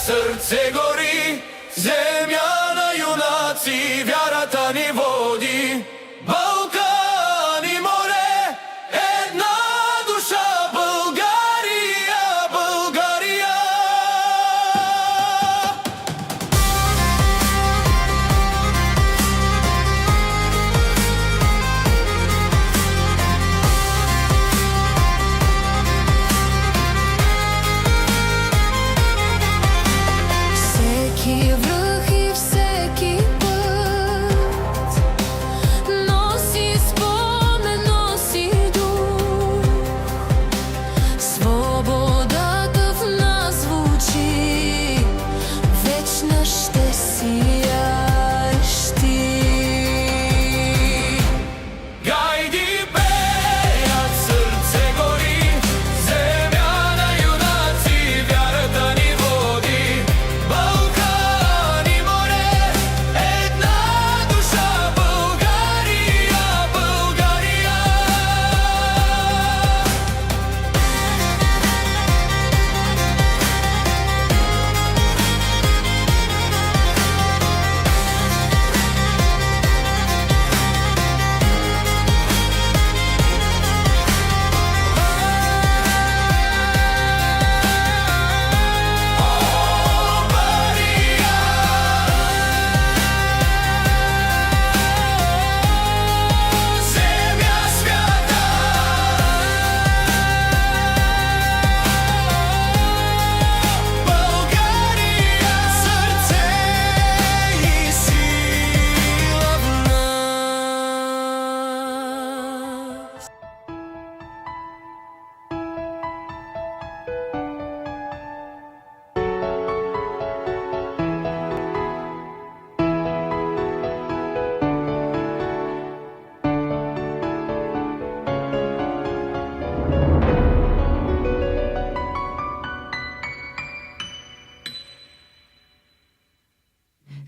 srce gori, zemlja na junaci, vjarata ni vodi. Balkan i more, jedna duša, Bulgarija, Bulgarija. Всеки връх и всеки път носи спомен, носи дух. Свободата в нас звучи, вечна ще сияеш ти. Гайди пеят, сърце гори, земя на юнаци, вярата ни води. Балкан и море, една душа, България, България. Земя свята, България, сърце и сила в нас.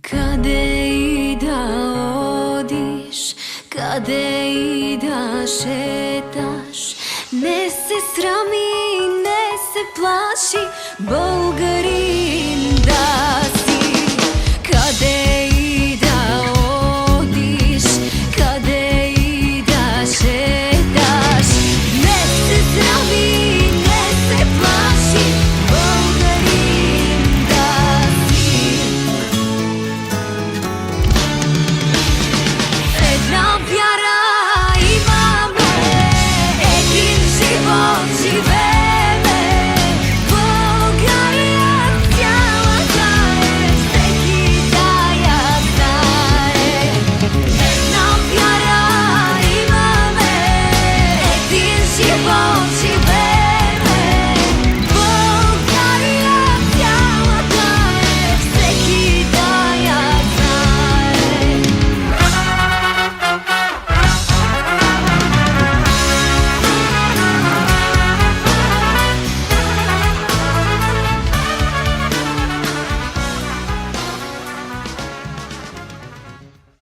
Къде и да одиш, къде и да шеташ, не се срами, не се плаши, България.